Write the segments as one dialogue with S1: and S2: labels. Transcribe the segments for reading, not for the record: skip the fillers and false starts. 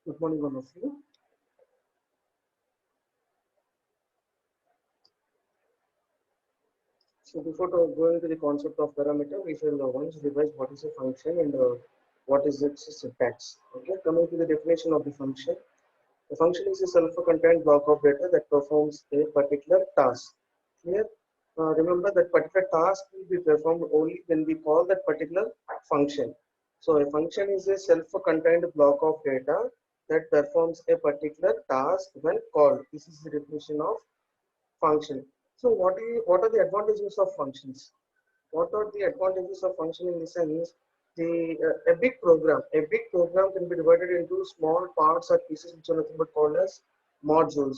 S1: Good morning, one of you. So before going to the concept of parameter, we shall once revise what is a function and what is its syntax. Okay, coming to the definition of the function. The function is a self-contained block of data that performs a particular task. Here, remember that particular task will be performed only when we call that particular function. So a function is a self-contained block of data that performs a particular task when called. This is the definition of function. So what are the advantages of functions? What are the advantages of function in the sense the a big program can be divided into small parts or pieces which are nothing but called as modules.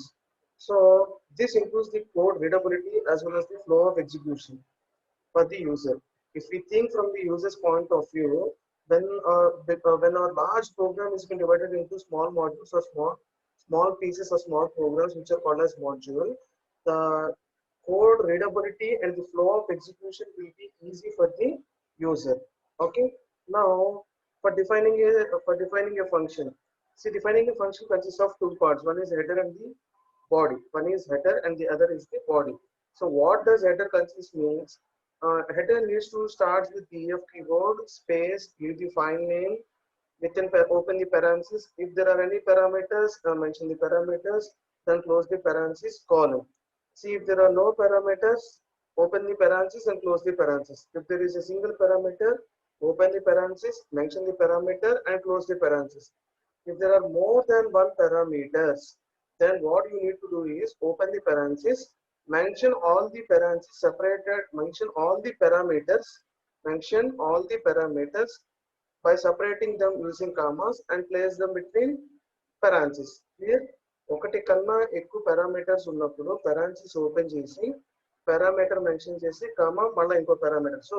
S1: So this improves the code readability as well as the flow of execution for the user. If we think from the user's point of view, when our large program is been divided into small modules or small pieces or small programs which are called as module, the code readability and the flow of execution will be easy for the user. Okay. Now, for defining a function, see, defining a function consists of two parts. One is header and the body. One is header and the other is the body. So what does header consist means? Header needs to start with def keyword space, give the file name, within open the parenthesis. If there are any parameters, mention the parameters, then close the parenthesis column. See, if there are no parameters, open the parenthesis and close the parenthesis. If there is a single parameter, open the parenthesis, mention the parameter and close the parenthesis. If there are more than one parameters, then what you need to do is open the parenthesis, mention all the parentheses separated, mention all the parameters by separating them using commas and place them between parentheses. Clear? ఒకటి కన్నా ఎక్కువ parameters ఉన్నప్పుడు parentheses open చేసి parameter mention చేసి comma మళ్ళీ ఇంకో parameter. So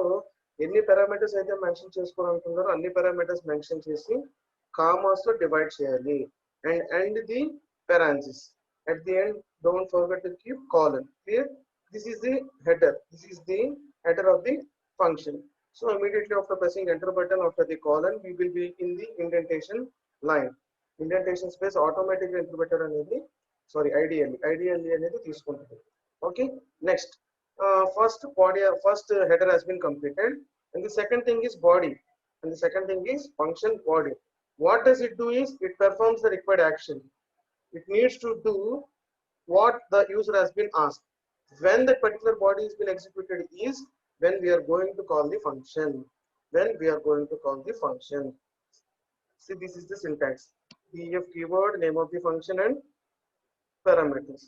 S1: ఎన్ని parameters అయితే మెన్షన్ చేసుకోవాలనుకున్నారో అన్ని పారామీటర్స్ మెన్షన్ చేసి కామాస్ లో డివైడ్ చేయాలి and end the parentheses. At the end, don't forget to keep colon. Clear? This is the header. This is the header of the function. So immediately after pressing enter button after the colon, we will be in the indentation line. Indentation space automatically enter button అనేది ideally అనేది తీసుకుంటుంది. Okay. Next, first header has been completed, and the second thing is body, and the second thing is function body. What does it do is it performs the required action. It needs to do what the user has been asked. When that particular body has been executed is when we are going to call the function. When we are going to call the function. See, this is the syntax. Def keyword, name of the function and parameters.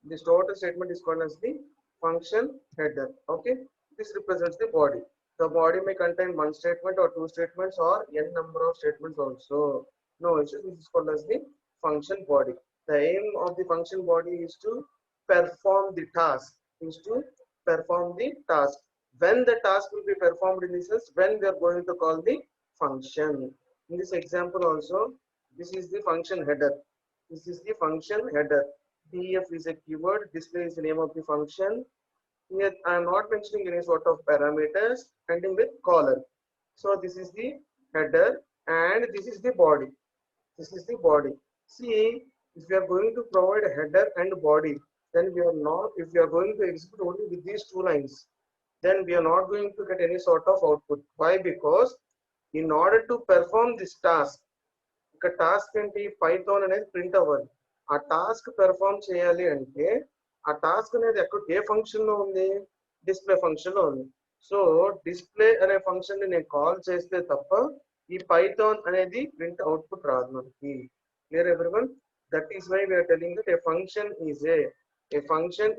S1: This total statement is called as the function header. Okay. This represents the body. The body may contain one statement or two statements or n number of statements also. No issue. This is called as the function body. The aim of the function body is to perform the task. Is to perform the task. When the task will be performed in this sense, when we are going to call the function. In this example also, this is the function header. This is the function header. Def is a keyword. Display is the name of the function. Here I am not mentioning any sort of parameters ending with colon. So this is the header and this is the body. This is the body. See, if we are going to provide a header and body, then we are not, if we are going to execute only with these two lines, then we are not going to get any sort of output. Why? Because in order to perform this task, ఒక task ఏంటి Python అనేది print అవ్వాలి. ఆ task perform చేయాలి అంటే ఆ task అనేది ఏ function లో ఉంది? డిస్ప్లే ఫంక్షన్ లో ఉంది. సో డిస్ప్లే అనే ఫంక్షన్ ని నేను కాల్ చేస్తే తప్ప ఈ పైథాన్ అనేది ప్రింట్ అవుట్పుట్ రాదు మనకి. Clear everyone? That is why we are telling that a function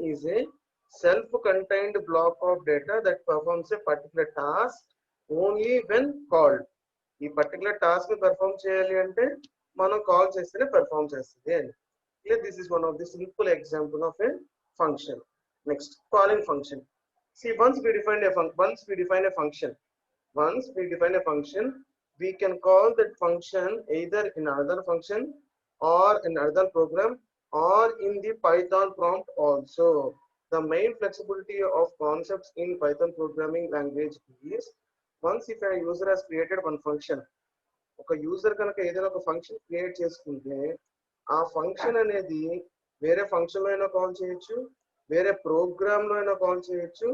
S1: is a self-contained block of data that performs a particular task only when called. ఈ పర్టికులర్ టాస్క్ పెర్ఫామ్ చేయాలి అంటే మనం కాల్ చేస్తేనే perform చేస్తుంది అని. This is one of the simple example of A function. Next, calling function. See, once we define a function, we can call that function either in another function or in another program or in the Python prompt also. The main flexibility of concepts in Python programming language is, once if a user has created one function, ఒక user కనుక ఏదైనా ఒక function create చేసుకుంటే ఆ function అనేది వేరే function లో అయినా కాల్ చేయొచ్చు, వేరే ప్రోగ్రామ్ లో అయినా కాల్ చేయొచ్చు,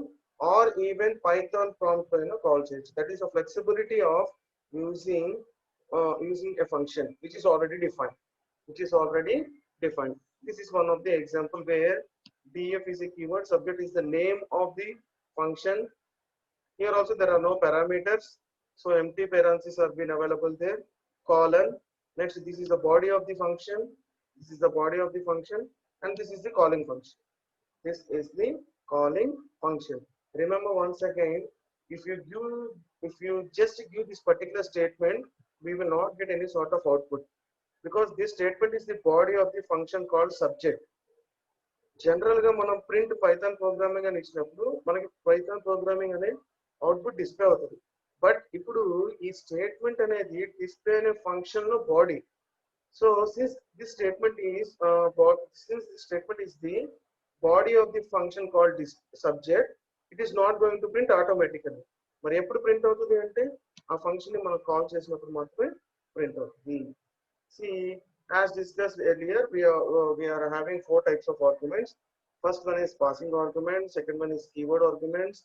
S1: ఆర్ ఈవెన్ పైథాన్ ప్రాంప్ట్ లో అయినా కాల్ చేయొచ్చు. That is a flexibility of using using a function which is already defined, which is already defined. This is one of the example where def is a keyword, subject is the name of the function. Here also there are no parameters, so empty parentheses are been available there. Colon. Next, this is the body of the function. This is the body of the function, and this is the calling function. This is the calling function. Remember once again, if you just give this particular statement, we will not get any sort of output, because this statement is the body of the function called subject. General గా మనం print Python programming అని ఇచ్చినప్పుడు మనకి Python programming అనే output display అవుతుంది. But ఇప్పుడు ఈ statement అనేది డిస్ప్లే అనే ఫంక్షన్ లో body. So since this statement is the body of the function called this subject, it is not going to print automatically. మరి ఎప్పుడు ప్రింట్ అవుతుంది అంటే ఆ ఫంక్షన్ ని మనం కాల్ చేసినప్పుడు మాత్రమే ప్రింట్ అవుతుంది. See, as discussed earlier, we are having four types of arguments. First one is passing arguments, second one is keyword arguments,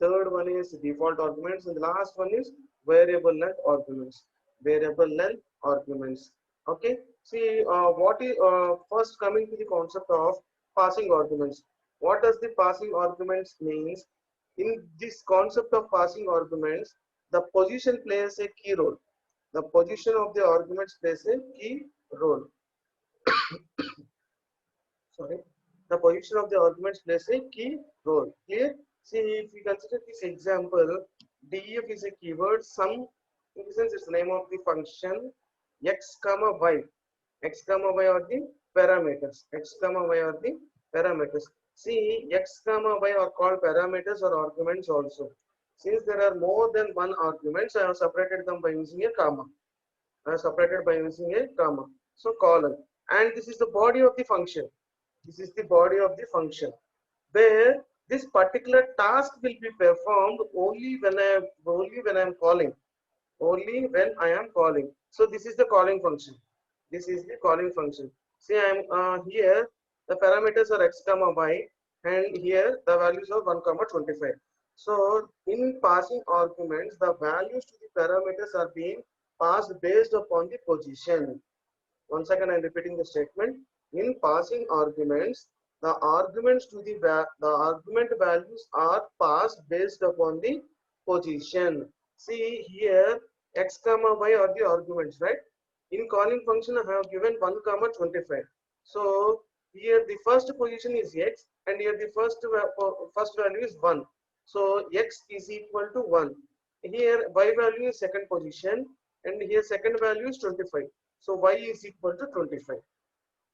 S1: third one is default arguments, and the last one is variable length arguments. Variable length arguments. Okay. See, what is first coming to the concept of passing arguments. What does the passing arguments means? In this concept of passing arguments, the position plays a key role. The position of the arguments plays a key role. Sorry, the position of the arguments plays a key role. Here, see, if we consider this example, def is a keyword. Sum, in the sense, it's the name of the function. X comma y. X comma y are the parameters. X comma y are the parameters. See, x comma y are called parameters or arguments also. Since there are more than one arguments, I have separated them by using a comma. I have separated by using a comma. So colon. And this is the body of the function. This is the body of the function, where this particular task will be performed only when I am calling. Only when I am calling. So this is the calling function. This is the calling function. See, I am here. The parameters are x comma y, and here the values are 1 comma 25. So in passing arguments, the values to the parameters are being passed based upon the position. Once again, I am repeating the statement. In passing arguments, the arguments to the argument values are passed based upon the position. See here, x comma y are the arguments, right? In calling function, I have given 1 comma 25. So here the first position is x, and here the first value is 1. So x is equal to 1. Here y value is second position, and here second value is 25. So y is equal to 25.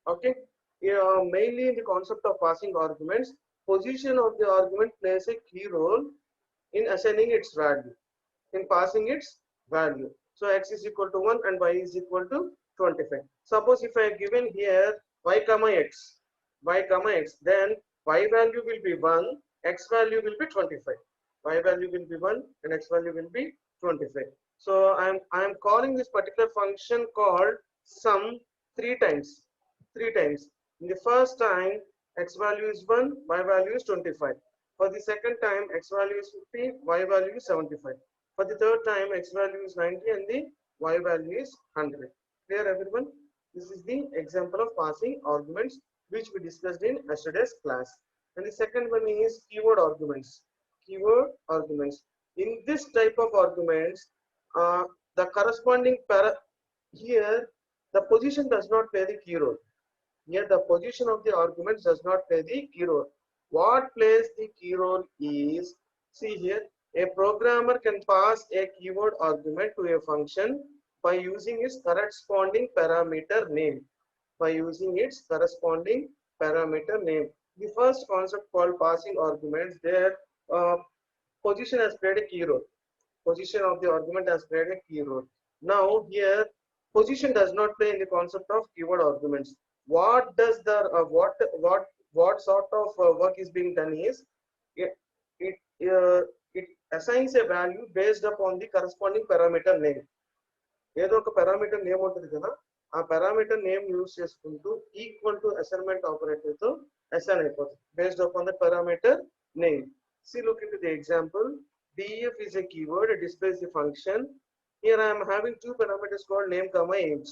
S1: Okay. Mainly in the concept of passing arguments, position of the argument plays a key role in assigning its value, in passing its value. So x is equal to 1 and y is equal to 25. Suppose if I have given here y comma x, then y value will be 1, x value will be 25. Y value will be 1 and x value will be 25. So I am calling this particular function called sum three times. In the first time, x value is 1, y value is 25. For the second time, x value is 50, y value is 75. For the third time, x value is 90 and the y value is 100. Clear, everyone? This is the example of passing arguments which we discussed in yesterday's class. And the second one is keyword arguments. Keyword arguments. In this type of arguments, the corresponding here the position does not play the key role. Here the position of the arguments does not play the key role. What plays the key role is, see here, a programmer can pass a keyword argument to a function by using its corresponding parameter name. By using its corresponding parameter name. The first concept called passing arguments, there position has played a key role. Position of the argument has played a key role. Now here position does not play in the concept of keyword arguments. What does the what sort of work is being done is it assigns a value based upon the corresponding parameter name. ఏదో ఒక parameter name ఉంటుంది కదా, ఆ parameter name use చేసుకుంటూ equal to assignment operator తో assign అయిపోతుంది based upon the parameter name. See, look into the example. Def is a keyword, it displays the function. Here I am having two parameters called name comma age.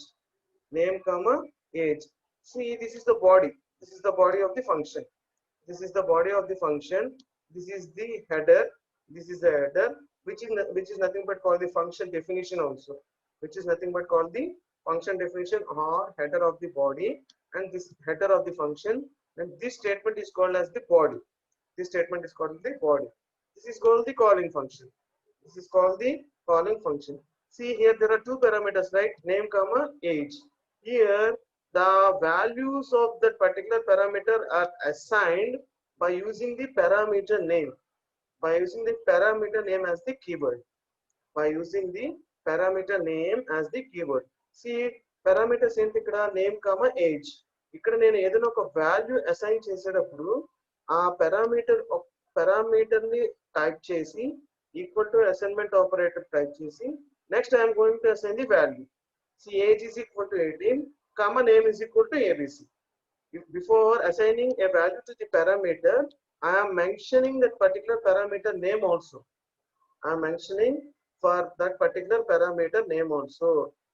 S1: Name comma age. See, this is the body. This is the body of the function. This is the body of the function. This is the header. This is the header, which is nothing but called the function definition also. Which is nothing but called the function definition or header of the body, and this header of the function. And this statement is called as the body. This statement is called the body. This is called the calling function. This is called the calling function. See, here there are two parameters, right? Name comma age. Here the values of that particular parameter are assigned by using the parameter name. By using the parameter name as the keyword. By using the parameter name as the keyword. See, parameters ఏంటి ఇక్కడ name comma age. ఇక్కడ నేను ఏదైనా ఒక value assign చేసేటప్పుడు ఆ parameter ని type చేసి equal to assignment operator type చేసి next I'm going to assign the value. See, age is equal to 18, comma name is equal to ABC. If before assigning a value to the parameter, I am mentioning that particular parameter name also. I am mentioning for that particular parameter name also.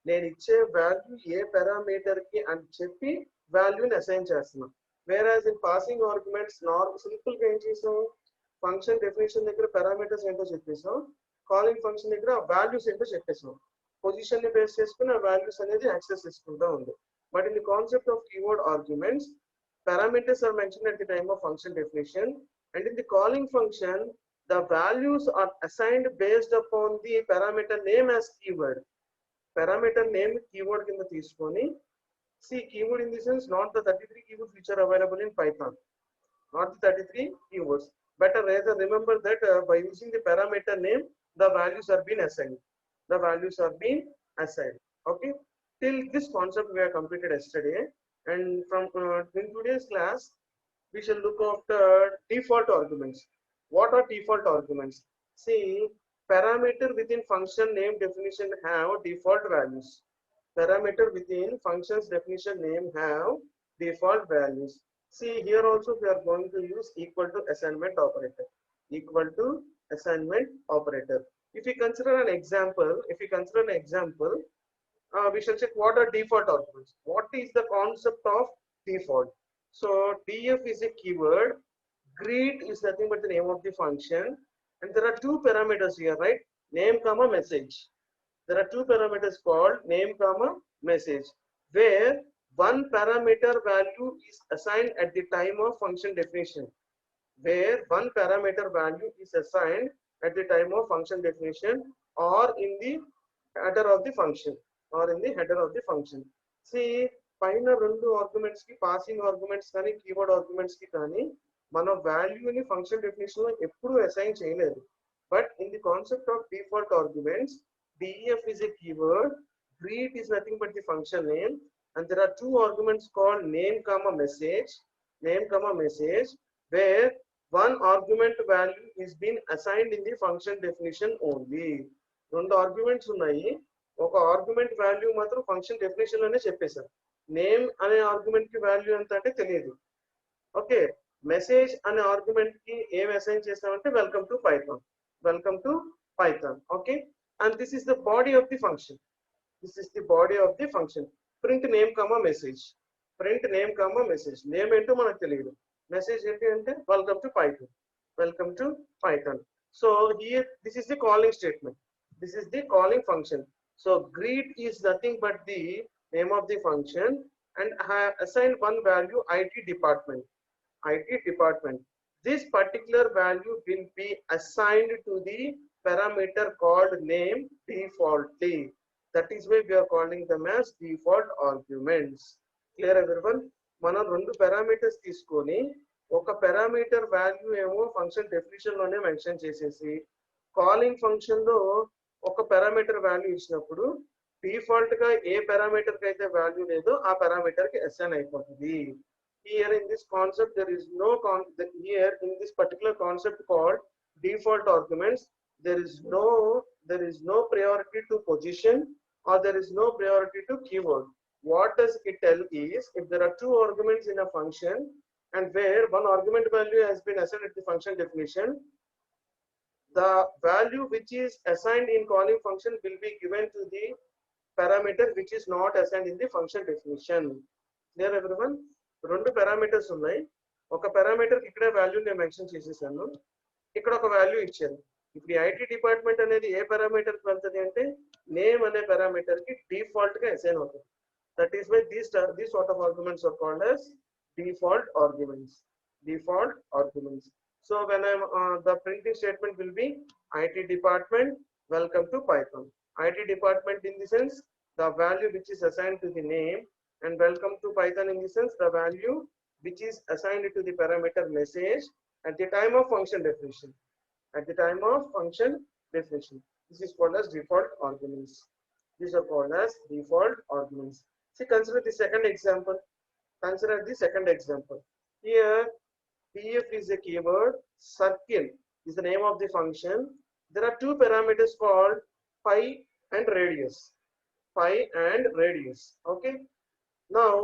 S1: నేను ఇచ్చే value ఏ parameter కి అని చెప్పి వాల్యూని assign చేస్తున్నాం. Whereas in passing arguments, simple గా ఏం చేసాం, ఫంక్షన్ డెఫినేషన్ దగ్గర పారామీటర్స్ ఏంటో చెప్పేసాం, కాలింగ్ ఫంక్షన్ దగ్గర వాల్యూస్ ఏంటో చెప్పేసాం. పొజిషన్ ని బేస్ చేసుకుని ఆ వాల్యూస్ అనేది యాక్సెస్ చేసుకుంటూ ఉంది. But in the concept of keyword arguments, parameters are mentioned at the time of function definition, and in the calling function the values are assigned based upon the parameter name as keyword. Parameter name keyword కింద తీసుకొని, see, keyword in the sense not the 33 keywords which are available in Python, not the 33 keywords. Better rather remember that by using the parameter name the values are being assigned. The values are being assigned. Okay, till this concept we have completed yesterday, and from in today's class we shall look after default arguments. What are default arguments? See, parameter within function name definition have default values. Parameter within functions definition name have default values. See, here also we are going to use equal to assignment operator. Equal to assignment operator. If we consider an example, we shall check what are default arguments. What is the concept of default? So def is a keyword, greet is nothing but the name of the function, and there are two parameters here, right? Name comma message. There are two parameters called name comma message, where one parameter value is assigned at the time of function definition. Where one parameter value is assigned at the time of function definition or in the header of the function. See, పైన రెండు arguments కి, passing arguments కానీ keyword arguments కి కానీ మన వాల్యూని function definition లో ఎప్పుడు అసైన్ చేయలేదు. But in the concept of default arguments, def is a keyword, greet is nothing but the function name, and there are two arguments called name comma message, where one argument value is being assigned in the function definition only. రెండు arguments ఉన్నాయి, ఒక argument value మాత్రం function definition లోనే చెప్పేశారు. Name అనే argument కి value ఎంత అంటే తెలియదు. ఓకే, మెసేజ్ అనే ఆర్గ్యుమెంట్ కి ఏం అసైన్ చేస్తామంటే welcome to Python. Okay, and this is the body of the function. Print name comma message. Name ఏంటో మనకు తెలియదు, మెసేజ్ ఏంటి అంటే welcome to Python. So here this is the calling statement, this is the calling function. So greet is nothing but the name of the function, and I have assigned one value IT department. This particular value will be assigned to the parameter called name defaultly. That is why we are calling them as default arguments. Clear everyone? మనం రెండు parameters తీసుకొని ఒక parameter value ఏమో function definition లోనే mention చేసేసి calling function లో ఒక parameter value ఇచ్చినప్పుడు డిఫాల్ట్ గా ఏ పారామీటర్ కి అయితే వాల్యూ లేదో ఆ పారామీటర్ కి అసైన్ అయిపోతుంది. Here in this concept there is no here in this particular concept called default arguments, there is no priority to position or there is no priority to keyword. What does it tell is, if there are two arguments in a function and where one argument value has been assigned at the function definition, the value which is assigned in calling function will be given to the parameter which is not assigned in the function definition. Clear everyone? రెండు parameters ఉన్నాయి. ఒక parameter కి ఇక్కడే value నేను mention చేసేసాను, ఇక్కడ ఒక value ఇచ్చాను. ఇప్పుడు ఐటీ డిపార్ట్మెంట్ అనేది ఏ పారామీటర్ కి వెళ్తుంది అంటే నేమ్ అనే పారామీటర్ కి డిఫాల్ట్ గా అసైన్ అవుతుంది. That is why these sort of arguments are called as default arguments. Default arguments. So when I'm the printing statement will be IT department, welcome to Python. IT department in the sense the value which is assigned to the name, and welcome to Python in the sense the value which is assigned to the parameter message at the time of function definition. At the time of function definition, this is called as default arguments. These are called as default arguments. See, consider the second example. Consider the second example. Here, PF is a keyword, circle is the name of the function. There are two parameters called pi and radius. Pi and radius. Okay. Now,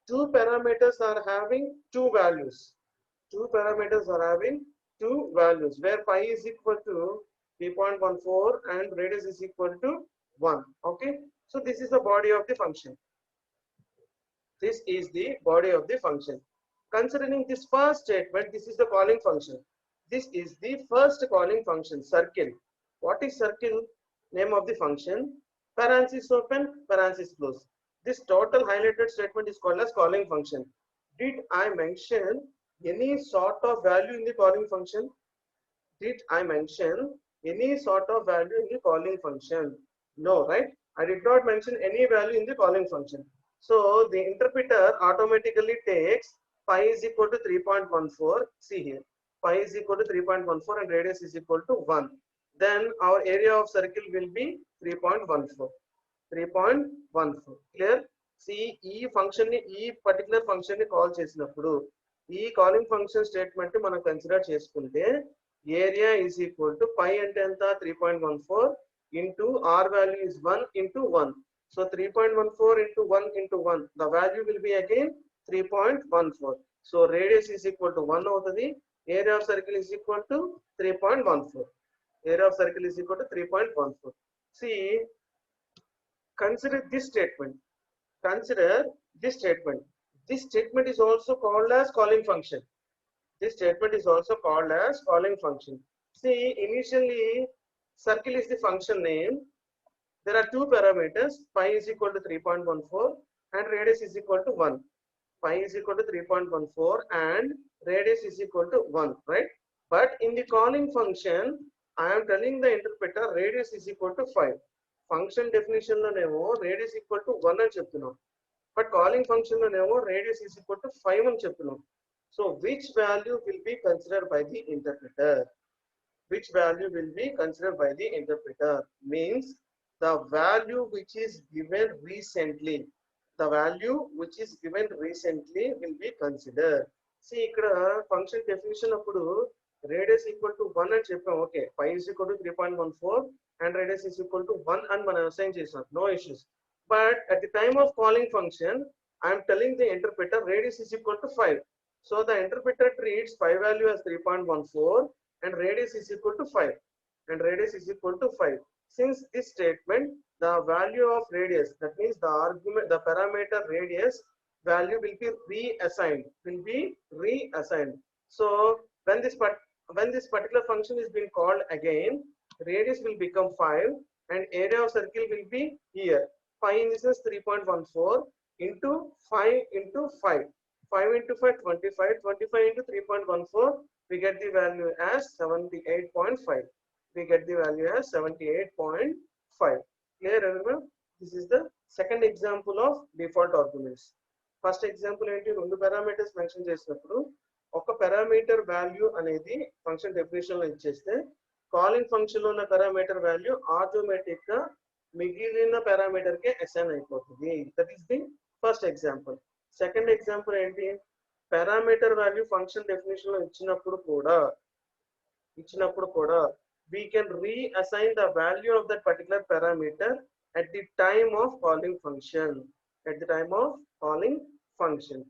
S1: two parameters are having two values. Two parameters are having two values where pi is equal to 3.14 and radius is equal to 1. Okay. So this is the body of the function. This is the body of the function. Considering this first statement, this is the calling function. This is the first calling function, circle. What is circle? Name of the function. Parenthesis open, parenthesis close. This total highlighted statement is called as calling function. Did I mention any sort of value in the calling function? Did I mention any sort of value in the calling function? No, right? I did not mention any value in the calling function. So the interpreter automatically takes pi is equal to 3.14. See here, pi is equal to 3.14 and radius is equal to 1. Then our area of circle will be 3.14. 3.14. Clear? See, ఈ function ని ఈ particular function ని call చేసినప్పుడు ఈ calling function statement మనం consider చేసుకుంటే area is equal to pi అంటే ఎంత 3.14 into r value is 1 into 1. So 3.14 into 1 into 1, the value will be again 3.14. So radius is equal to 1 అవుతుంది. Area of circle is equal to 3.14. Area of circle is equal to 3.14. See, consider this statement. Consider this statement. This statement is also called as calling function. This statement is also called as calling function. See, initially circle is the function name. There are two parameters, pi is equal to 3.14 and radius is equal to 1. Pi is equal to 3.14 and radius is equal to 1, right? But in the calling function, I am telling the interpreter radius is equal to 5. Function definition lo nemo radius equal to 1 అని చెప్తున్నాం. But calling function lo nemo radius is equal to 5 అని చెప్తున్నాం. So which value will be considered by the interpreter? Which value will be considered by the interpreter? Means the value which is given recently. The value which is given recently will be considered. See, ikkada function definition appudu radius equal to 1 అని చెప్పాం. Okay, pi is equal to 3.14 and radius is equal to 1 అని మనం assign చేసాం. No issues. But at the time of calling function, I am telling the interpreter radius is equal to 5. So the interpreter treats pi value as 3.14 and radius is equal to 5. And radius is equal to 5. Since this statement, the value of radius, that means the argument, the parameter radius value will be reassigned. So when this particular function is being called again, radius will become 5 and area of circle will be here. Pi in this is 3.14 into 5 into 5. 5 into 5, 25. 25 into 3.14, we get the value as 78.5. We get the value as 78.5. Clear everyone? This is the second example of default arguments. First example ఏంటి, రెండు parameters mention చేసినప్పుడు ఒక parameter value అనేది function definition లో ఇచ్చేస్తే calling function లో ఉన్న parameter value automatic గా మిగిలిన పారామీటర్ కే అసైన్ అయిపోతుంది. That is the first example. Second example ఏంటి, పారామీటర్ వాల్యూ ఫంక్షన్ డెఫినిషన్ లో ఇచ్చినప్పుడు కూడా we can reassign the value of that particular parameter at the time of calling function. At the time of calling function.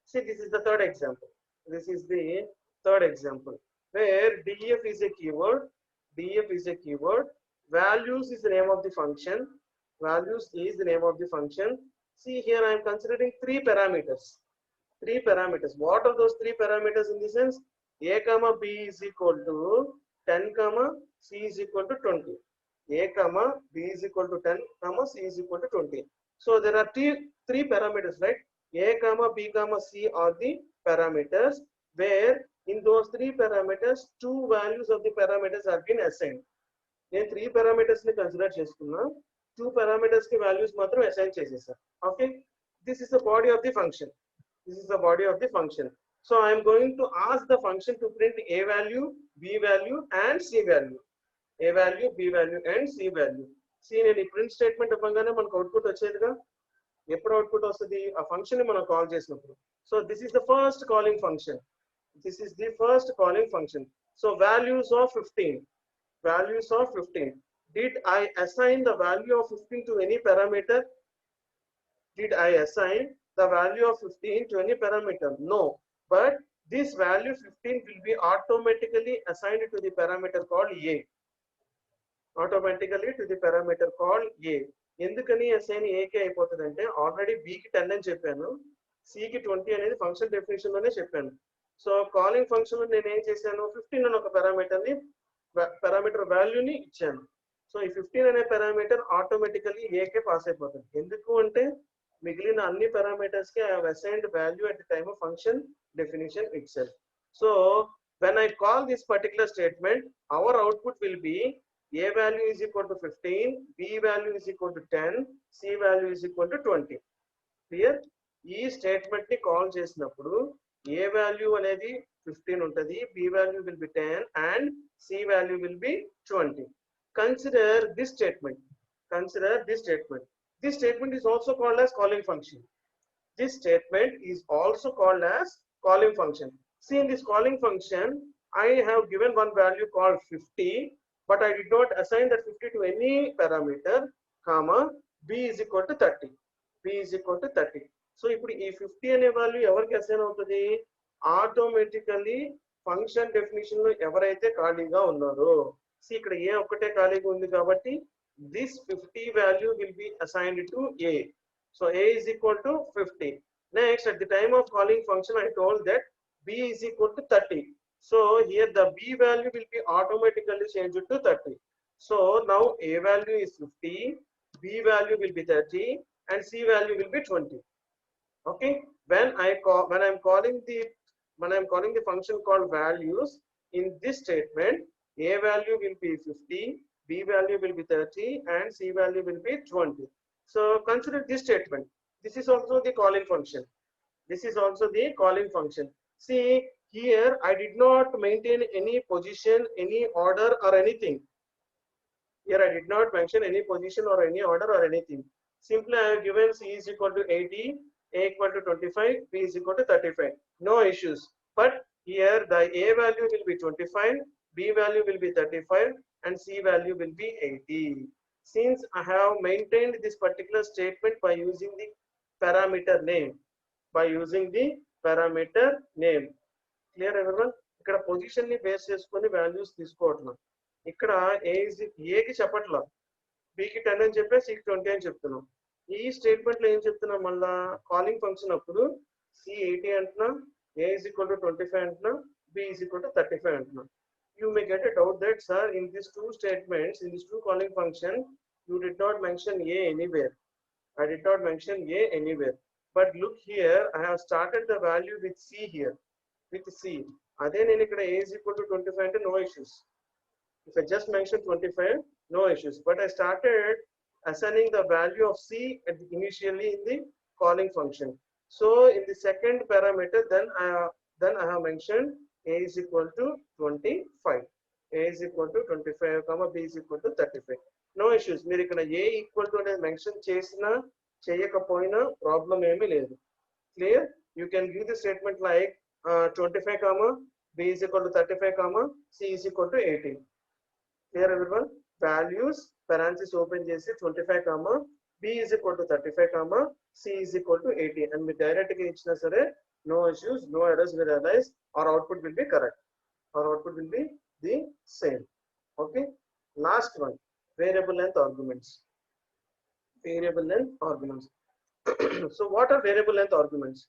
S1: See, this is the third example. This is the third example where def is a keyword. Def is a keyword. Values is the name of the function. Values is the name of the function. See here, I am considering three parameters. Three parameters. What are those three parameters in the sense? A comma B is equal to 10 comma C is equal to 20. A comma B is equal to 10 comma C is equal to 20. So there are three parameters, right? A comma B comma C are the parameters where in those three parameters two values of the parameters have been assigned. నేను three parameters ని consider చేసుకున్నా, two parameters కి values మాత్రం assign చేసేసా. Okay, this is the body of the function. This is the body of the function. So I am going to ask the function to print a value, b value and c value. A value, b value and c value. See, నేను ఈ print statement ఇవ్వగానే మనకు output వచ్చేదిగా. ఎప్పుడు output వస్తుంది? ఆ function ని మనం call చేసినప్పుడు. So this is the first calling function. This is the first calling function. So values of 15. Values of 15. Did I assign the value of 15 to any parameter? Did I assign the value of 15 to any parameter? No. But this value 15 will be automatically assigned to the parameter called A. Automatically to the parameter called A. ఎందుకని assign A కి అయిపోతుందంటే already B కి 10 అని చెప్పాను, C కి 20 అనేది function definition లోనే చెప్పాను. So calling function లో నేను ఏం చేశాను, 15 అని ఒక పారామీటర్ వాల్యూని ఇచ్చాను. సో ఈ 15 అనే parameter automatically A K pass అయిపోతుంది. ఎందుకు అంటే మిగిలిన అన్ని పారామీటర్స్ కి I have assigned value at the time of function definition itself. So when I call this particular statement, our output will be A value is equal to 15, B value is equal to 10, C value is equal to 20. Clear? ఈ statement ని call చేసినప్పుడు A value అనేది 15 ఉంటది, B value will be 10 and C value will be 20. Consider this statement. Consider this statement. This statement is also called as calling function. This statement is also called as calling function. See, in this calling function, I have given one value called 50, but I did not assign that 50 to any parameter, comma, B is equal to 30. B is equal to 30. So, ఇప్పుడు ఈ 50 అనే value ఎవరికి assign అవుతుంది? Automatically function definition లో ఎవరైతే ఖాళీగా ఉన్నారో. ఇక్కడ ఏ ఒక్కటే ఖాళీగా ఉంది కాబట్టి this 50 value will be assigned to A. So A is equal to 50. Next, at the time of calling function, I told that B is equal to 30. So here the B value will be automatically changed to 30. So now A value is 50, B value will be 30, and C value will be 20. Okay. When I'm calling the function called values in this statement, A value will be 50, B value will be 30, and C value will be 20. So consider this statement. This is also the calling function. This is also the calling function. See here, I did not maintain any position, any order or anything. Here I did not mention any position or any order or anything. Simply I have given C is equal to 80, A equal to 25, B is equal to 35. No issues. But here the A value will be 25, B value will be 35, and C value will be 80. Since I have maintained this particular statement by using the parameter name, clear everyone? ఇక్కడ position ని base చేసుకొని values తీసుకోవట్లేదు. ఇక్కడ A కి చెప్పట్లా, B కి 10 అని చెప్పి C కి 20 అని చెప్తున్నాం. ఈ స్టేట్మెంట్ లో ఏం చెప్తున్నాం, మళ్ళా కాలింగ్ ఫంక్షన్ అప్పుడు C 80 అంటున్నా, A is equal to 25 అంటున్నా, B is equal to 35 అంటున్నా. You may get a doubt that, sir, in these two statements, in this two calling function, you did not mention A anywhere. I did not mention A anywhere. But look here, I have started the value with C here, with C. Then A is equal to 25 and no issues. If I just mention 25, no issues. But I started assigning the value of C initially in the calling function. So in the second parameter, then I have mentioned A is equal to 25. A is equal to 25, comma B is equal to 35. No issues. మీరు ఇక్కడ A equal to అనేది mention చేసినా చేయకపోయినా problem ఏమీ లేదు. Clear? You can give the statement like 25, comma B is equal to 35, comma C is equal to 18. Clear everyone? Values parenthesis open చేసి 25 comma b is equal to 35 comma c is equal to 80 and మీరు direct గా ఇచ్చినా సరే no issues, no errors will arise. Our output will be correct. Our output will be the same. Okay. Last one, variable length arguments. Variable length arguments. So what are variable length arguments?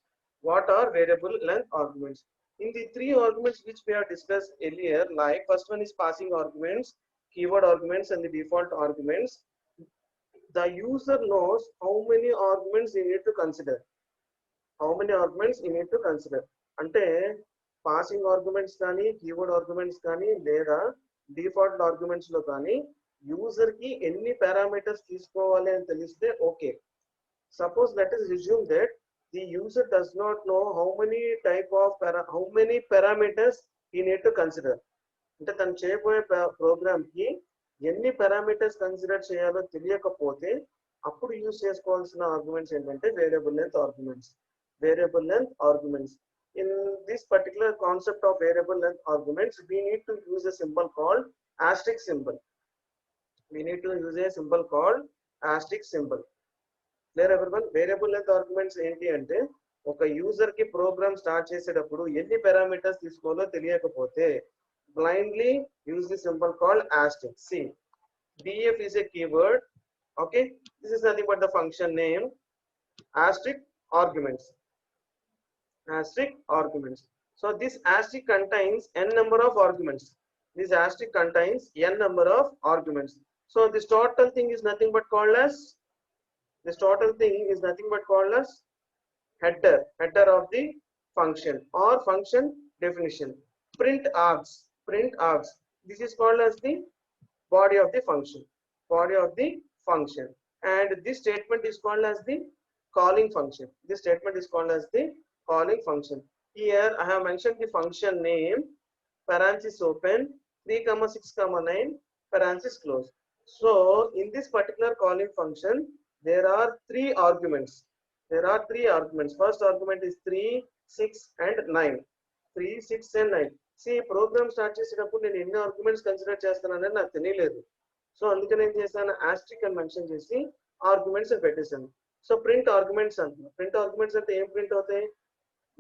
S1: What are variable length arguments? In the three arguments which we have discussed earlier, like first one is passing arguments, keyword arguments, and the default arguments. The user knows how many arguments you need to consider. How many arguments you need to consider. Ante passing arguments కానీ keyword arguments కానీ లేదా default arguments లో కానీ user కి ఎన్ని parameters తీసుకోవాలి అని తెలిస్తే okay. Suppose let us assume that the user does not know how many parameters he need to consider. అంటే తను చేయబోయే ప్రోగ్రామ్ కి ఎన్ని పారామీటర్స్ కన్సిడర్ చేయాలో తెలియకపోతే అప్పుడు యూజ్ చేసుకోవాల్సిన ఆర్గ్యుమెంట్స్ ఏంటంటే variable length arguments. Variable length arguments. In this particular concept of variable length arguments, we need to use a symbol called asterisk symbol. We need to use a symbol called asterisk symbol. Clear everyone? Variable length arguments ఏంటి అంటే ఒక user కి programme start చేసేటప్పుడు ఎన్ని parameters తీసుకోవాలో తెలియకపోతే blindly use the symbol called asterisk. See, df is a keyword. Okay, this is nothing but the function name. Asterisk arguments. Asterisk arguments. So this asterisk contains n number of arguments. This asterisk contains n number of arguments. So this total thing is nothing but called as header of the function or function definition. Print args. This is called as the body of the function. And this statement is called as the calling function. This statement is called as the calling function. Here I have mentioned the function name, parenthesis open, 3 comma 6 comma 9, parenthesis close. So in this particular calling function there are three arguments. First argument is 3, 6 and 9. 3, 6 and 9. See, program start చేసేటప్పుడు నేను ఎన్ని arguments consider చేస్తానని నాకు తెలియలేదు. So అందుకని ఏం చేశాను, Austric అని మెన్షన్ చేసి ఆర్గ్యుమెంట్స్ పెట్టేశాను. సో ప్రింట్ ఆర్గ్యుమెంట్స్ అంటున్నాను. ప్రింట్ ఆర్గ్యుమెంట్స్ అంటే ఏం ప్రింట్ అవుతాయి?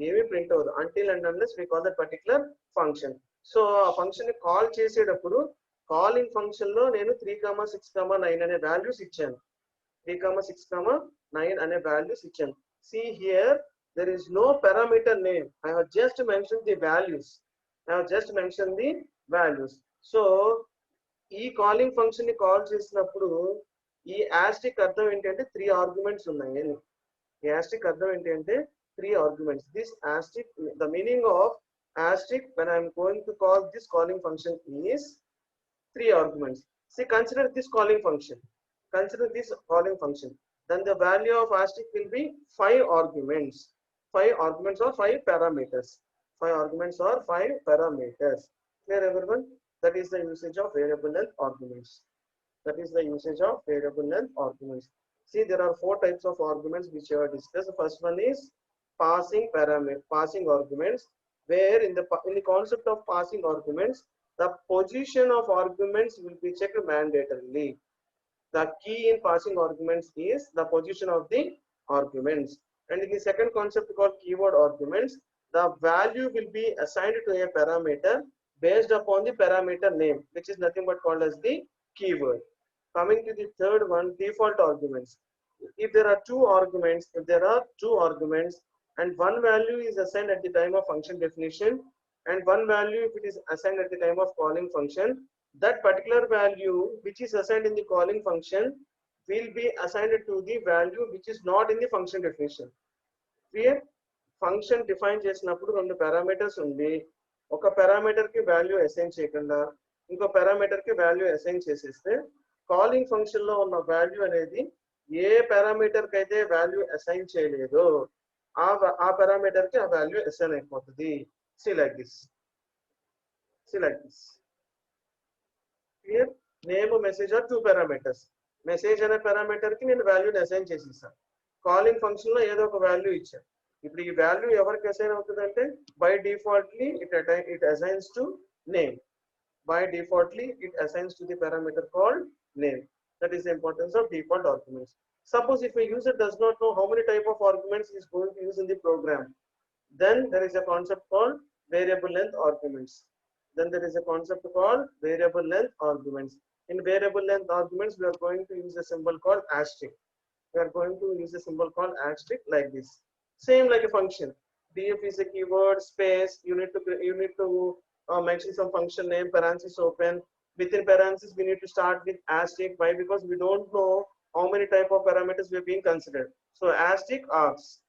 S1: ఏమి ప్రింట్ అవ్వదు until and unless we call that particular function. So ఆ ఫంక్షన్ ని కాల్ చేసేటప్పుడు కాలింగ్ ఫంక్షన్ లో నేను 3, 6, 9 అనే వాల్యూస్ ఇచ్చాను. 3, 6, 9 అనే వాల్యూస్ ఇచ్చాను. See here, there is no parameter name. I have just mentioned the values. So ఈ కాలింగ్ ఫంక్షన్ ని కాల్ చేసినప్పుడు ఈ asterisk అర్థం ఏంటంటే 3 ఆర్గ్యుమెంట్స్ ఉన్నాయి. ఈ asterisk అర్థం ఏంటంటే 3 arguments. This asterisk, the meaning of asterisk when I am going to call this calling function is 3 arguments. See, consider this calling function. Then the value of asterisk will be 5 arguments. 5 arguments or 5 parameters. 5 arguments or 5 parameters. Clear everyone? That is the usage of variable length arguments. See, there are 4 types of arguments which I have discussed. The first one is passing arguments, where in the concept of passing arguments, the position of arguments will be checked mandatorily. The key in passing arguments is the position of the arguments. And in the second concept called keyword arguments, the value will be assigned to a parameter based upon the parameter name, which is nothing but called as the keyword. Coming to the third one, default arguments. If there are two arguments and one value is assigned at the time of function definition and one value if it is assigned at the time of calling function, that particular value which is assigned in the calling function will be assigned to the value which is not in the function definition. Clear? Function define చేసినప్పుడు రెండు parameters ఉంది. ఒక parameter కి value assign చేయకుండా ఇంకో parameter కి value assign చేసేస్తే calling function లో ఉన్న వాల్యూ అనేది ఏ పారామీటర్ కి అయితే వాల్యూ అసైన్ చేయలేదో ఆ పారామీటర్ కి ఆ వాల్యూ అసైన్ అయిపోతుంది. See like this. Here name message are 2 parameters. Message అనే పారామీటర్ కి నేను వాల్యూని అసైన్ చేసేసాను. కాలింగ్ ఫంక్షన్ లో ఏదో ఒక వాల్యూ ఇచ్చాను. ఇప్పుడు ఈ వాల్యూ ఎవరికి అసైన్ అవుతుందంటే by defaultly it assigns to name. By defaultly it assigns to the parameter called name. That is the importance of default arguments. Suppose if a user does not know how many type of arguments he is going to use in the program, then there is a concept called variable length arguments. Then there is a concept called variable length arguments. In variable length arguments, we are going to use a symbol called asterisk. We are going to use a symbol called asterisk like this. Same like a function. Df is a keyword, space. You need to mention some function name, parenthesis open. Within parenthesis, we need to start with asterisk. Why? Because we don't know how many type of parameters we are being considered. So asterisk args,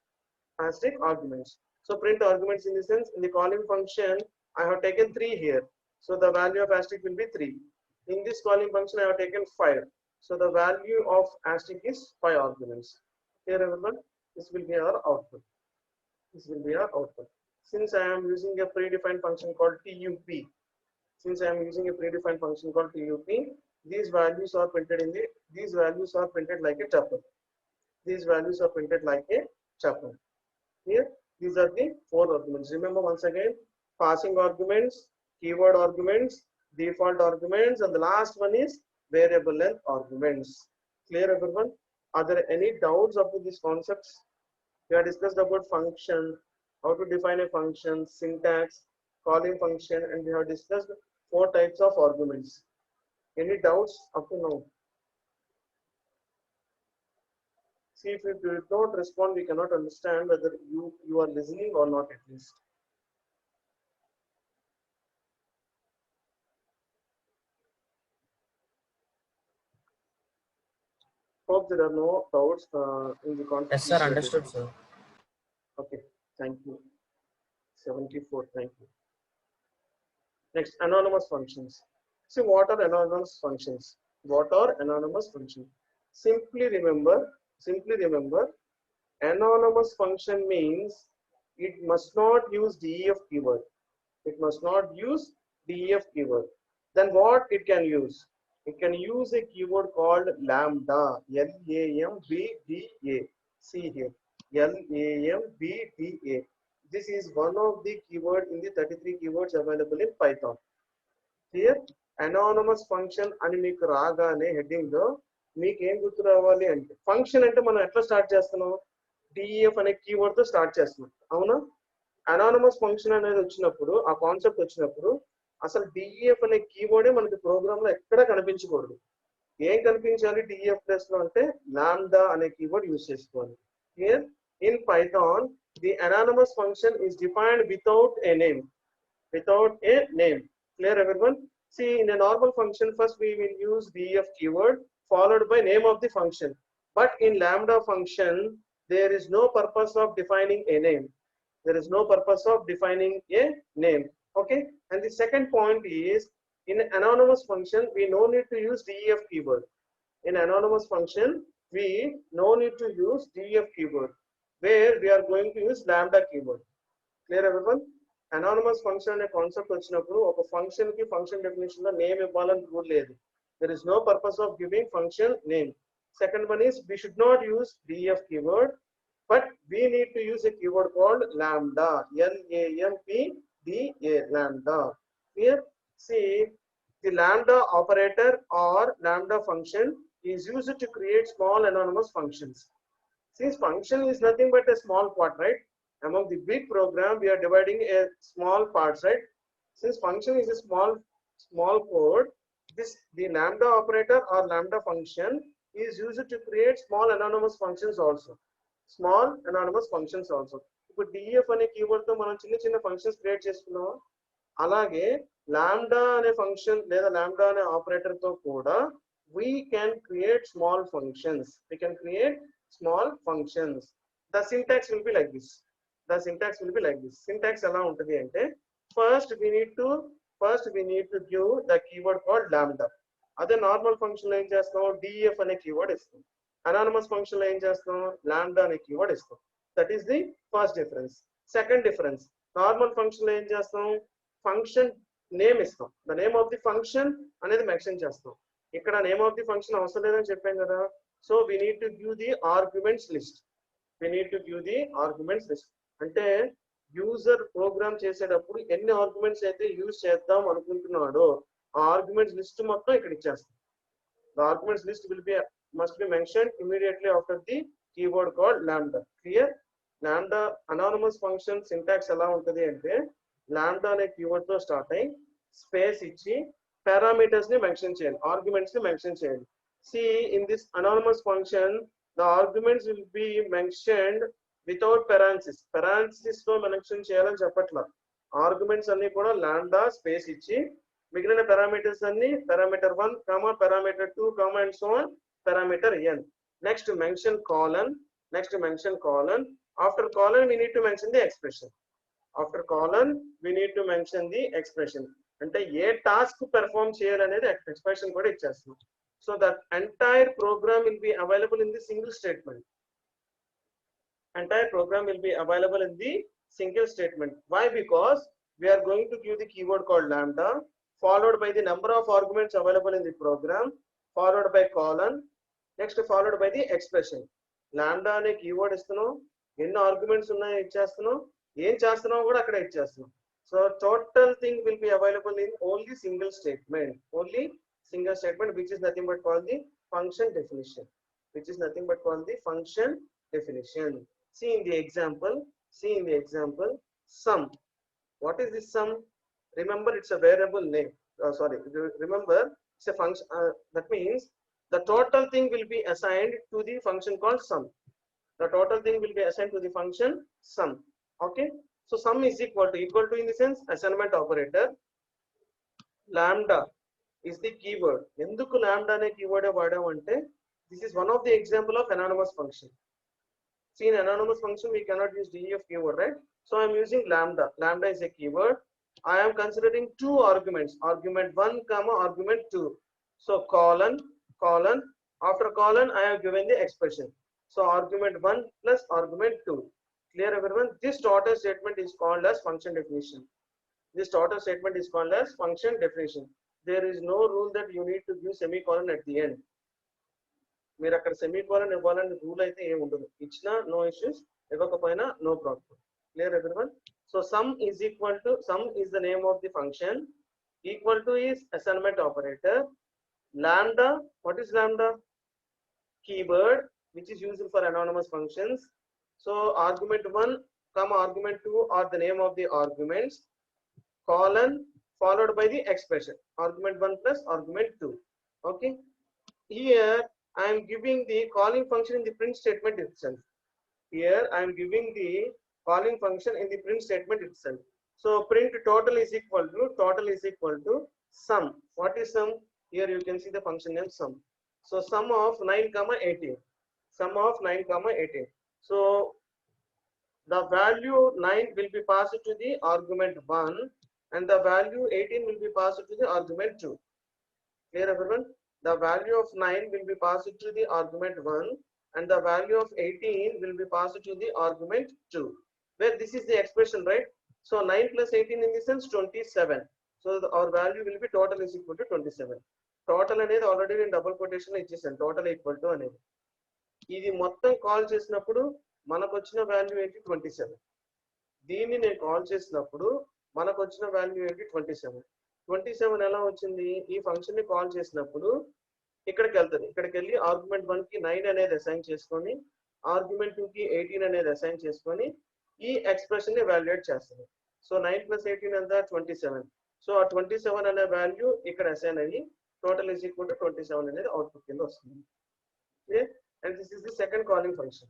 S1: asterisk arguments. So print arguments in the sense in the calling function, I have taken 3 here. So the value of asterisk will be 3. In this calling function, I have taken 5. So the value of asterisk is 5 arguments. Here everyone, this will be our output. This will be our output. Since I am using a predefined function called TUP, these values are printed like a tuple. These values are printed like a tuple. Here, these are the 4 arguments. Remember once again, passing arguments, keyword arguments, default arguments, and the last one is variable length arguments. Clear everyone? Are there any doubts up to these concepts? We have discussed about function, how to define a function, syntax, calling function, and we have discussed 4 types of arguments. Any doubts up to now? See, if you do not respond, we cannot understand whether you are listening or not at least. Hope there are no doubts in the concept.
S2: Yes, sir. Understood, sir.
S1: Okay, thank you. 74, thank you. Next, anonymous functions. See, what are anonymous functions? What are anonymous functions? Simply remember, anonymous function means it must not use def keyword. It must not use def keyword. Then what it can use? It can use a keyword called lambda, L-A-M-B-D-A. See here, L-A-M-B-D-A. This is one of the keyword in the 33 keywords available in Python. Here, anonymous function అని మీకు రాగానే heading లో మీకు ఏం గుర్తు రావాలి అంటే function అంటే మనం ఎట్లా స్టార్ట్ చేస్తున్నాం డిఎఫ్ అనే కీవర్డ్ తో స్టార్ట్ చేస్తున్నాం అవునా అనానమస్ ఫంక్షన్ అనేది వచ్చినప్పుడు ఆ కాన్సెప్ట్ వచ్చినప్పుడు అసలు డిఎఫ్ అనే కీవర్డే మనకి ప్రోగ్రామ్ లో ఎక్కడ కనిపించకూడదు ఏం కనిపించాలి డిఎఫ్ ప్లస్ లో అంటే లాంబ్డా అనే కీవర్డ్ యూజ్ చేసుకోవాలి here in Python the anonymous function is defined without a name. Clear everyone? See, in a normal function, first we will use def keyword followed by name of the function. But in lambda function, there is no purpose of defining a name. Okay. And the second point is, in anonymous function, we no need to use def keyword. In anonymous function, we no need to use def keyword, where we are going to use lambda keyword. Clear everyone? Anonymous function అనే concept వచ్చినప్పుడు ఒక function కి function definition లో name ఇవ్వాలని rule లేదు. There is no purpose of giving function name. Second one is we should not use def keyword, but we need to use a keyword called lambda, L-A-M-B-D-A, lambda. Here, see, the lambda operator or lambda function is used to create small anonymous functions. Since function is nothing but a small part, right? Among the big program, we are dividing a small parts, right? Since function is a small code, the lambda operator or lambda function is used to create small anonymous functions also. ఇప్పుడు df అనే keyword తో మనం చిన్న functions create చేసుకున్నాం. అలాగే lambda అనే function లేదా lambda అనే ఆపరేటర్ తో కూడా we can create small functions. The syntax will be like this. Syntax ఎలా ఉంటుంది అంటే first we need to give the keyword called lambda. అదే నార్మల్ ఫంక్షన్ లో ఏం చేస్తాం df అనే కీవర్డ్ ఇస్తాం. అనానమస్ ఫంక్షన్ లో ఏం చేస్తాం lambda అనే కీవర్డ్ ఇస్తాం. That is the first difference. Second difference, normal function లో ఏం చేస్తాం ఫంక్షన్ నేమ్ ఇస్తాం. The name of the function అనేది మెన్షన్ చేస్తాం. ఇక్కడ నేమ్ ఆఫ్ ది ఫంక్షన్ అవసరం లేదని చెప్పాం కదా. So we need to give the arguments list. అంటే యూజర్ ప్రోగ్రామ్ చేసేటప్పుడు ఎన్ని ఆర్గ్యుమెంట్స్ అయితే యూజ్ చేద్దాం అనుకుంటున్నాడో ఆ ఆర్గ్యుమెంట్స్ లిస్ట్ మొత్తం ఇక్కడ ఇచ్చేస్తాం. The arguments list must be mentioned immediately after the keyword called lambda. Clear? Lambda anonymous function syntax ఎలా ఉంటుంది అంటే lambda అనే keyword తో స్టార్ట్ అయ్యి స్పేస్ ఇచ్చి పారామీటర్స్ ని మెన్షన్ చేయాలి, ఆర్గ్యుమెంట్స్ ని మెన్షన్ చేయాలి. See, in this anonymous function the arguments will be mentioned without parenthesis. Parenthesis తో మెన్షన్ చేయాలని చెప్పట్లా. ఆర్గ్యుమెంట్స్ అన్ని కూడా లాండా స్పేస్ ఇచ్చి మిగిలిన పారామీటర్స్ అన్ని parameter 1 comma parameter 2 comma and so on parameter n. Next mention colon, next mention colon. After colon we need to mention the expression. After colon we need to mention the expression. అంటే ఏ task perform చేయాలనేది expression కూడా ఇచ్చేస్తాం. So that entire program will be available in the single statement. Entire program will be available in the single statement. Why? Because we are going to give the keyword called lambda followed by the number of arguments available in the program followed by colon, next followed by the expression. Lambda అనే keyword ఇస్తున్నాం, ఎన్ని arguments ఉన్నాయో ఇచ్చేస్తున్నాం, ఏం చేస్తున్నాం కూడా అక్కడ ఇచ్చేస్తున్నాం. So total thing will be available in only single statement, only single statement, which is nothing but called the function definition, which is nothing but called the function definition. See in the example, see in the example, sum. What is this sum? Remember, it's a variable name. Remember, it's a function. That means the total thing will be assigned to the function called sum. The total thing will be assigned to the function sum. Okay. So sum is equal to in the sense assignment operator. Lambda is the keyword. ఎందుకు lambda అనే keyword వాడాం అంటే this is one of the example of anonymous function. See, in anonymous function we cannot use def keyword, right? So I am using lambda. Lambda is a keyword. I am considering two arguments, argument 1 comma argument 2. So colon, colon, after colon I have given the expression. So argument 1 plus argument 2. Clear everyone? This total statement is called as function definition. This total statement is called as function definition. There is no rule that you need to give semicolon at the end. మీరు అక్కడ semicolon ఇవ్వాలని rule అయితే ఏమి ఉండదు. ఇచ్చినా no issues, ఇవ్వకపోయినా no problem. Clear everyone? So sum is equal to, sum is the name of the function, equal to is assignment operator, lambda, what is lambda? Keyword which is used for anonymous functions. So argument 1 comma argument 2 are the name of the arguments, colon followed by the expression argument 1 plus argument 2. Okay, here I am giving the calling function in the print statement itself. Here I am giving the calling function in the print statement itself. So print total is equal to sum. What is sum? Here you can see the function name sum. So sum of 9 comma 18, sum of 9 comma 18. So the value 9 will be passed to the argument 1 and the value 18 will be passed to the argument 2. Clear everyone? The value of 9 will be passed to the argument 1 and the value of 18 will be passed to the argument 2. Where this is the expression, right? So 9 plus 18 in this sense 27. So our value will be total is equal to 27. Total అనేది already నేను double quotation లో ఇచ్చేసాను, total equal to అనేది. ఇది మొత్తం call చేసినప్పుడు మనకు వచ్చిన వాల్యూ ఏంటి 27. దీన్ని నేను కాల్ చేసినప్పుడు మనకు వచ్చిన వాల్యూ ఏంటి 27. 27 ఎలా వచ్చింది? ఈ ఫంక్షన్ ని కాల్ చేసినప్పుడు ఇక్కడికి వెళ్తుంది, ఇక్కడికి వెళ్ళి ఆర్గ్యుమెంట్ 1 కి 9 అనేది అసైన్ చేసుకొని ఆర్గ్యుమెంట్ 2 కి 18 అనేది అసైన్ చేసుకొని ఈ ఎక్స్ప్రెషన్ ని వాల్యుయేట్ చేస్తుంది. సో 9 plus 18 ఎంత 27. సో ఆ 27 అనే వాల్యూ ఇక్కడ అసైన్ అయ్యి టోటల్ ఈజ్ ఈక్వల్ టు 27 అనేది అవుట్పుట్ కింద వస్తుంది. And this is the second calling function.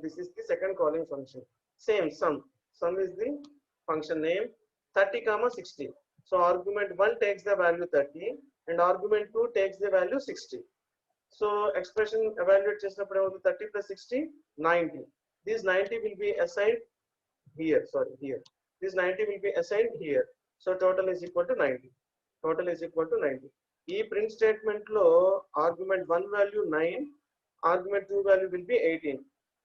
S1: This is the second calling function. Same sum. Sum is the function name 30 comma 60. So argument 1 takes the value 30 and argument 2 takes the value 60. So expression evaluate చేసినప్పుడు 30 plus 60 90. This 90 will be assigned here. Sorry, here. This 90 will be assigned here. So total is equal to 90. Total is equal to 90. ఈ print statement లో argument 1 value 9, argument 2 value will be 18.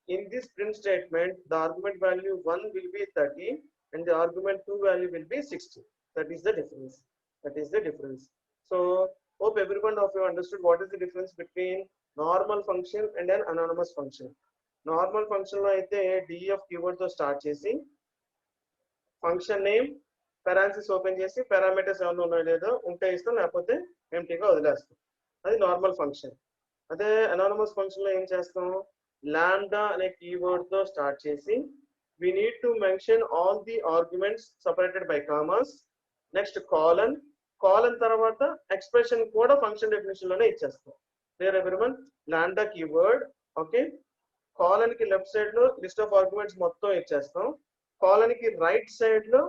S1: In this print statement, the argument value 1 will be 30 and the argument 2 value will be 60. That is the difference. That is the difference. So hope everyone of you understood what is the difference between normal function and an anonymous function. Normal function lo aithe def keyword to start chesi function name parenthesis open chesi parameters ఏమన్నా ఉన్నాయో లేదో ఉంటే ఇస్తాం, లేకపోతే empty గా వదిలేస్తాం. అది normal function. అదే అనానమస్ ఫంక్షన్ లో ఏం చేస్తాం, లాంబ్డా అనే కీవర్డ్ తో స్టార్ట్ చేసి we need to mention all the arguments separated by commas, next colon, colon తర్వాత ఎక్స్ప్రెషన్ కూడా ఫంక్షన్ డెఫినేషన్ లోనే ఇచ్చేస్తాం. Clear everyone? Lambda keyword, okay, colon కి లెఫ్ట్ సైడ్ లో లిస్ట్ ఆఫ్ ఆర్గ్యుమెంట్స్ మొత్తం ఇచ్చేస్తాం. కాలన్ కి రైట్ సైడ్ లో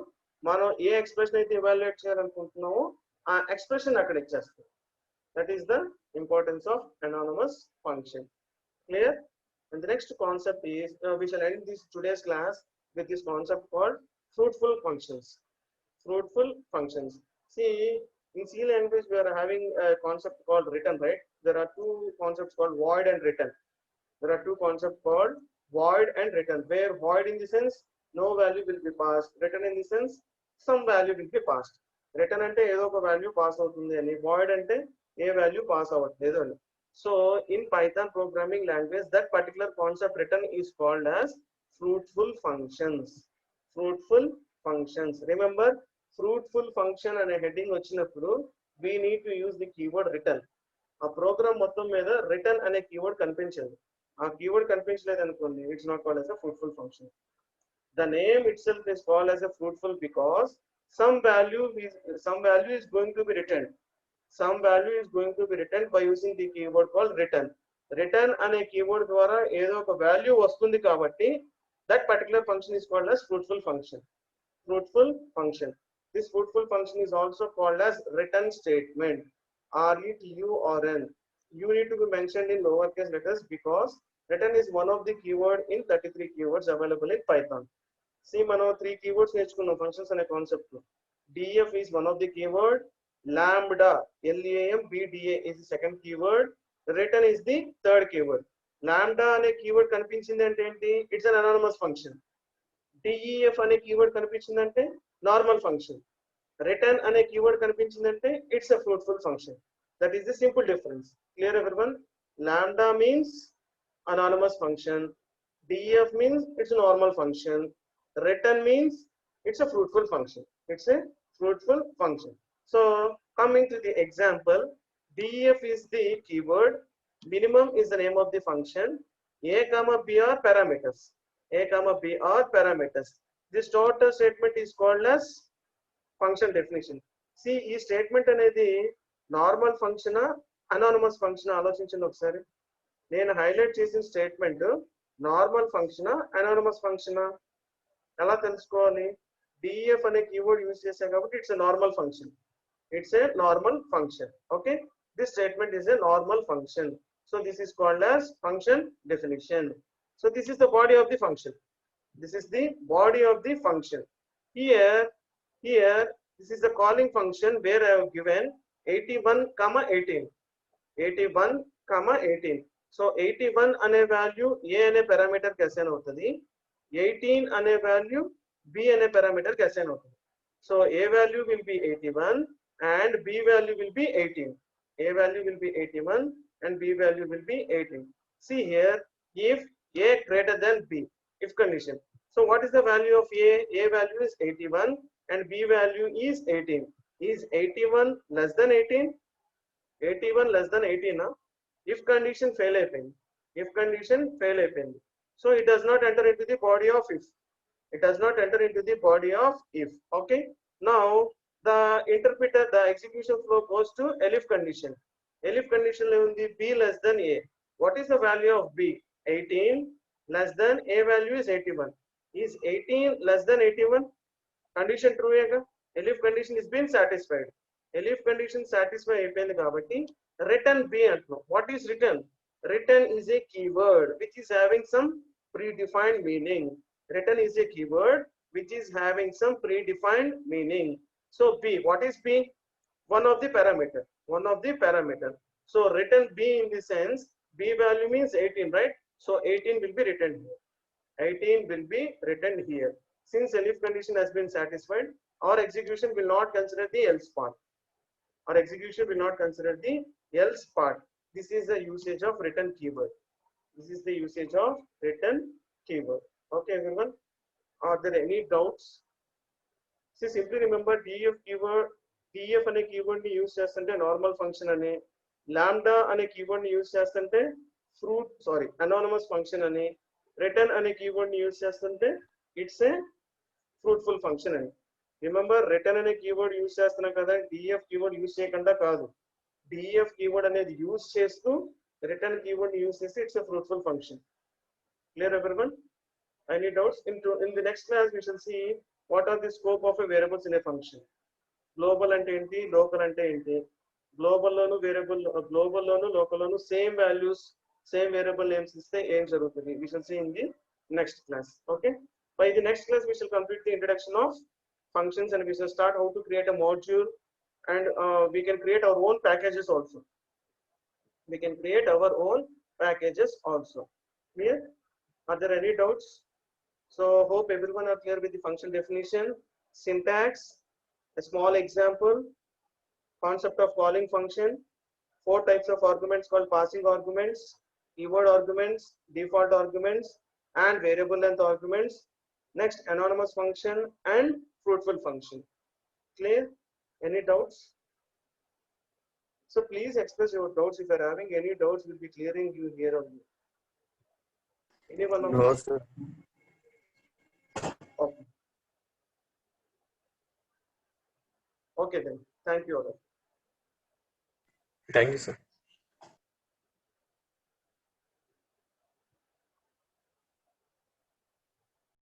S1: మనం ఏ ఎక్స్ప్రెషన్ అయితే ఎవాల్యుయేట్ చేయాలనుకుంటున్నామో ఆ ఎక్స్ప్రెషన్ అక్కడ ఇచ్చేస్తాం. That is the importance of anonymous function. Clear? And the next concept is we shall end this today's class with this concept called fruitful functions. Fruitful functions. See, in C language we are having a concept called written, right? There are two concepts called void and written. There are two concepts called void and written. Where void in the sense no value will be passed. Written in the sense some value will be passed. Written ante ఏదో ఒక value pass అవుతుంది అని, void అంటే ఏ value pass అవ్వట్లేదు అని. So in Python programming language that particular concept return is called as fruitful functions. Fruitful functions. Remember, fruitful function అనే heading వచ్చినప్పుడు we need to use the keyword return. ఆ programme మొత్తం మీద return అనే keyword కనిపించదు. ఆ కీవర్డ్ కనిపించలేదు అనుకోండి, it's not called as a fruitful function. The name itself is called as a fruitful because some value is going to be returned. Some value is going to be returned by using the keyword called return. Return అనే keyword ద్వారా ఏదో ఒక value వస్తుంది కాబట్టి that particular function is called as fruitful function. Fruitful function. This fruitful function is also called as return statement. RETURN. You need to be mentioned in lowercase letters because return is one of the keyword in 33 keywords available in Python. See, మనం 3 keywords నేర్చుకున్నాం functions అనే concept లో. df is one of the keyword, lambda LAMBDA is the second keyword, return is the third keyword. Lambda అనే keyword కనిపించింది అంటే ఏంటి? It's an anonymous function. def అనే keyword కనిపించిందంటే నార్మల్ ఫంక్షన్. రిటర్న్ అనే కీవర్డ్ కనిపించిందంటే it's a fruitful function. That is the simple difference. Clear everyone? Lambda means anonymous function, def means it's a normal function, return means it's a fruitful function. It's a fruitful function. So coming to the example, def is the keyword, minimum is the name of the function, a comma b are parameters, a comma b are parameters. This total statement is called as function definition. See, ఈ statement అనేది normal ఫంక్షనా anonymous ఫంక్షనా ఆలోచించండి ఒకసారి. నేను highlight చేసిన statement normal ఫంక్షనా anonymous ఫంక్షనా ఎలా తెలుసుకోవాలి? DF అనే keyword use చేశాం కాబట్టి it's a normal function. It's a normal function. Okay, this statement is a normal function. So this is called as function definition. So this is the body of the function. This is the body of the function. Here this is the calling function where I have given 81, 18. 81, 18. So 81 అనే value a అనే parameter కి assign అవుతుంది. 18 అనే value b అనే parameter కి assign అవుతుంది. So a value will be 81 and b value will be 18. A value will be 81 and b value will be 18. See here, if a greater than b, if condition. So what is the value of a? A value is 81 and b value is 18. Is 81 less than 18? 81 less than 18 na? If condition fail అయిపోయింది. If condition fail అయిపోయింది. So it does not enter into the body of if. It does not enter into the body of if. Okay. Now the interpreter, the execution flow goes to elif condition. Elif condition లో ఉంది b less than a. What is the value of b? 18 less than a value is 81. Is 18 less than 81? Condition true ega. Elif condition is been satisfied. Elif condition satisfy అయిపోయింది కాబట్టి return b అంటున్నాం. What is return? Return is a keyword which is having some predefined meaning. Return is a keyword which is having some predefined meaning. So b, what is b? One of the parameter. One of the parameter. So return b in the sense b value means 18, right? So 18 will be written here. 18 will be written here. Since elif condition has been satisfied, our execution will not consider the else part. Our execution will not consider the else part. This is the usage of return keyword. This is the usage of return keyword. Okay, everyone. Are there any doubts? See, simply remember def keyword. def అనే keyword ని use చేస్తుంటే normal function అని, lambda అనే keyword ని use చేస్తుంటే anonymous function అని, return అనే keyword ని యూజ్ చేస్తుంటే ఇట్స్ ఏ ఫ్రూట్ఫుల్ ఫంక్షన్ అని. రిమెంబర్, రిటర్న్ అనే కీవర్డ్ యూజ్ చేస్తున్నాం కదా, డిఎఫ్ కీవర్డ్ యూజ్ చేయకుండా కాదు, డిఎఫ్ కీవర్డ్ అనేది యూజ్ చేస్తూ రిటర్న్ కీవర్డ్ యూజ్ చేస్తే it's a fruitful function. Clear everyone? Any doubts? In the next class we shall see what are the scope of a variables in a function. Global అంటే ఏంటి, local అంటే ఏంటి, global లోను variable, global లోను local లోను same values same variable names ఇస్తే ఏం జరుగుతుంది, we shall see in the next class. Okay, by the next class we shall complete the introduction of functions and we shall start how to create a module, and we can create our own packages also. We can create our own packages also. Clear? Are there any doubts? So hope everyone are clear with the function definition, syntax, a small example, concept of calling function, 4 types of arguments called passing arguments, keyword arguments, default arguments, and variable length arguments. Next, anonymous function and fruitful function. Clear? Any doubts? So please express your doubts. If you are having any doubts, we'll be clearing you here only. Anyone?
S2: No, sir.
S1: Okay. Okay then. Thank you all.
S2: Thank you, sir.